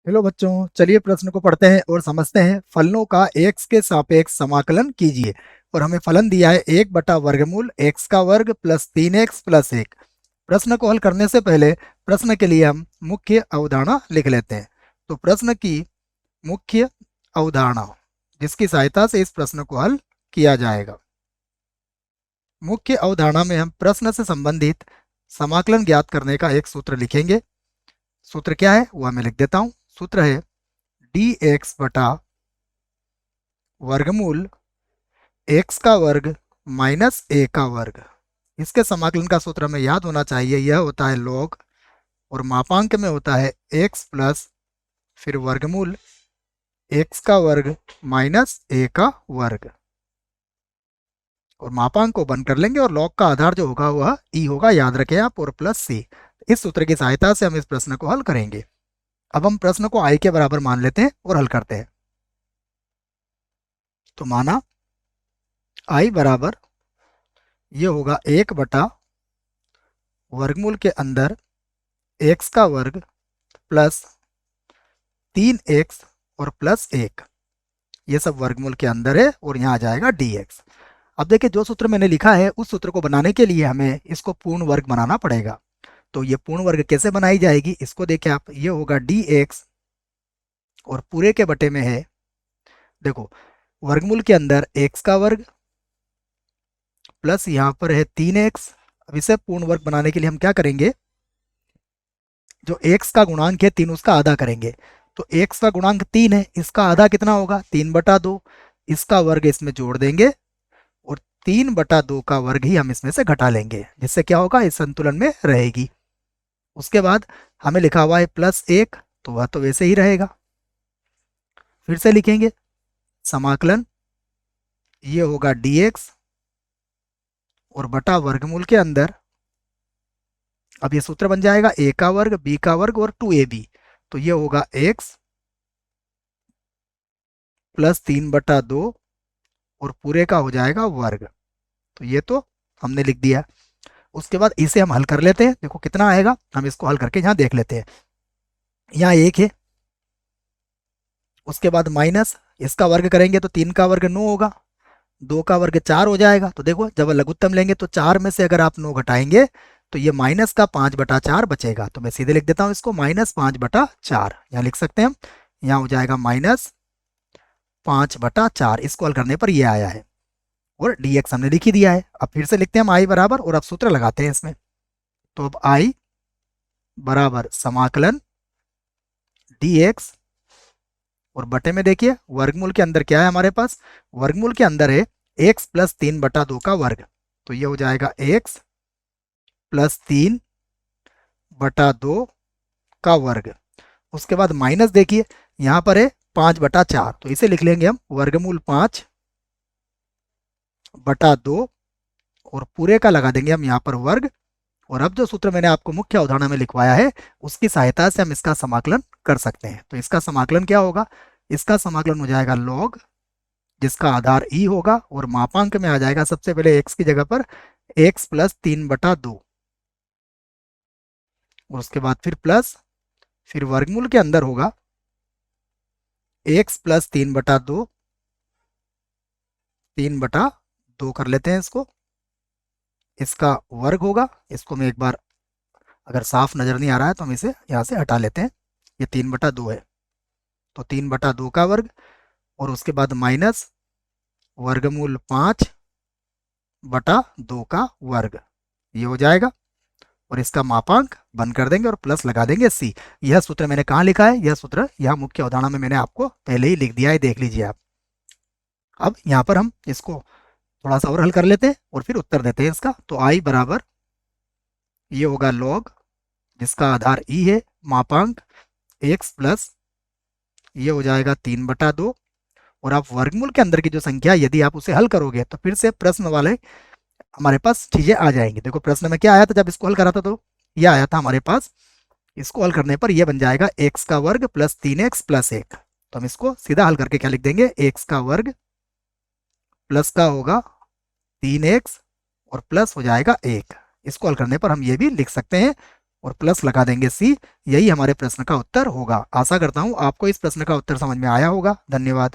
Hello बच्चों, चलिए प्रश्न को पढ़ते हैं और समझते हैं। फलनों का x के सापेक्ष समाकलन कीजिए। और हमें फलन दिया है 1/वर्गमूल x का वर्ग प्लस 3x प्लस 1। प्रश्न को हल करने से पहले प्रश्न के लिए हम मुख्य अवधारणा लिख लेते हैं। तो प्रश्न की मुख्य अवधारणा जिसकी सहायता से इस प्रश्न को हल किया जाएगा। मुख्य अवधारणा में हम प्रश्न से संबंधित समाकलन ज्ञात करने का एक सूत्र लिखेंगे। सूत्र क्या है वह मैं लिख देता हूं। सूत्र है dx बटा वर्गमूल x का वर्ग माइनस a का वर्ग। इसके समाकलन का सूत्र हमें याद होना चाहिए, यह होता है log और मापांक में होता है x प्लस फिर वर्गमूल x का वर्ग माइनस a का वर्ग। और मापांक को बंद कर लेंगे और log का आधार जो होगा वह e होगा, याद रखें आप, और प्लस c। इस सूत्र की सहायता से हम इस प्रश्न को हल करेंगे। अब हम प्रश्न को i के बराबर मान लेते हैं और हल करते हैं। तो माना i बराबर ये होगा 1/वर्गमूल के अंदर x का वर्ग प्लस 3x और प्लस 1। ये सब वर्गमूल के अंदर है और यहाँ आ जाएगा dx। अब देखिए, जो सूत्र मैंने लिखा है उस सूत्र को बनाने के लिए हमें इसको पूर्ण वर्ग बनाना पड़ेगा। तो ये पूर्ण वर्ग कैसे बनाई जाएगी इसको देखिए आप। ये होगा dx और पूरे के बटे में है, देखो, वर्गमूल के अंदर x का वर्ग प्लस यहाँ पर है 3x। अब इसे पूर्ण वर्ग बनाने के लिए हम क्या करेंगे, जो x का गुणांक है 3 उसका आधा करेंगे। तो x का गुणांक 3 है, इसका आधा कितना होगा 3/2। इसका वर्ग इसमें जोड़ देंगे और 3/2 का वर्ग ही हम इसमें से घटा लेंगे, जिससे क्या होगा, इस संतुलन में रहेगी। उसके बाद हमें लिखा हुआ है प्लस 1, तो वह तो वैसे ही रहेगा। फिर से लिखेंगे समाकलन, ये होगा dx और बटा वर्गमूल के अंदर, अब ये सूत्र बन जाएगा a का वर्ग b का वर्ग और 2ab। तो ये होगा x प्लस 3/2 और पूरे का हो जाएगा वर्ग। तो ये तो हमने लिख दिया। उसके बाद इसे हम हल कर लेते हैं। देखो कितना आएगा, हम इसको हल करके यहाँ देख लेते हैं। यहाँ 1 है, उसके बाद माइनस, इसका वर्ग करेंगे तो 3 का वर्ग 9 होगा, 2 का वर्ग 4 हो जाएगा। तो देखो जब लघुत्तम लेंगे तो 4 में से अगर आप 9 घटाएंगे तो ये माइनस का 5/4 बचेगा। तो मैं सीधे लिख देता हूँ इसको -5/4। यहाँ लिख सकते हैं हम, यहाँ हो जाएगा -5/4। इसको हल करने पर ये आया है और dx हमने लिख ही दिया है। अब फिर से लिखते हैं हम i बराबर, और अब सूत्र लगाते हैं इसमें। तो अब i बराबर समाकलन dx और बटे में देखिए वर्गमूल के अंदर क्या है हमारे पास, वर्गमूल के अंदर है x प्लस 3/2 का वर्ग। तो ये हो जाएगा x प्लस 3/2 का वर्ग। उसके बाद माइनस देखिए यहाँ पर है 5/4, तो इसे लिख लेंगे हम वर्गमूल 5/2 और पूरे का लगा देंगे हम यहाँ पर वर्ग। और अब जो सूत्र मैंने आपको मुख्य अवधारणा में लिखवाया है उसकी सहायता से हम इसका समाकलन कर सकते हैं। तो इसका समाकलन क्या होगा, इसका समाकलन हो जाएगा log, जिसका आधार e होगा, और मापांक में आ जाएगा सबसे पहले x की जगह पर x प्लस 3/2 और उसके बाद फिर प्लस, फिर वर्गमूल के अंदर होगा x प्लस 3/2, 3/2 कर लेते हैं इसको, इसका वर्ग होगा। इसको मैं एक बार, अगर साफ नजर नहीं आ रहा है तो हम इसे यहाँ से हटा लेते हैं। ये 3/2 है, तो 3/2 का वर्ग और उसके बाद माइनस वर्गमूल 5/2 का वर्ग, ये हो जाएगा। और इसका मापांक बंद कर देंगे और प्लस लगा देंगे c। यह सूत्र मैंने कहाँ लिखा है, यह सूत्र यहाँ मुख्य अवधारणा में मैंने आपको पहले ही लिख दिया है, देख लीजिए आप। अब यहाँ पर हम इसको थोड़ा सा और हल कर लेते हैं और फिर उत्तर देते हैं इसका। तो i बराबर ये होगा log, जिसका आधार e है, मापांक x प्लस ये हो जाएगा 3/2। और आप वर्गमूल के अंदर की जो संख्या यदि आप उसे हल करोगे तो फिर से प्रश्न वाले हमारे पास चीजें आ जाएंगी। देखो प्रश्न में क्या आया था जब इसको हल करा था, तो ये आया था हमारे पास, इसको हल करने पर यह बन जाएगा x का वर्ग प्लस 3x प्लस 1। तो हम इसको सीधा हल करके क्या लिख देंगे, x का वर्ग प्लस का होगा 3x और प्लस हो जाएगा 1। इसको हल करने पर हम ये भी लिख सकते हैं और प्लस लगा देंगे सी। यही हमारे प्रश्न का उत्तर होगा। आशा करता हूँ आपको इस प्रश्न का उत्तर समझ में आया होगा। धन्यवाद।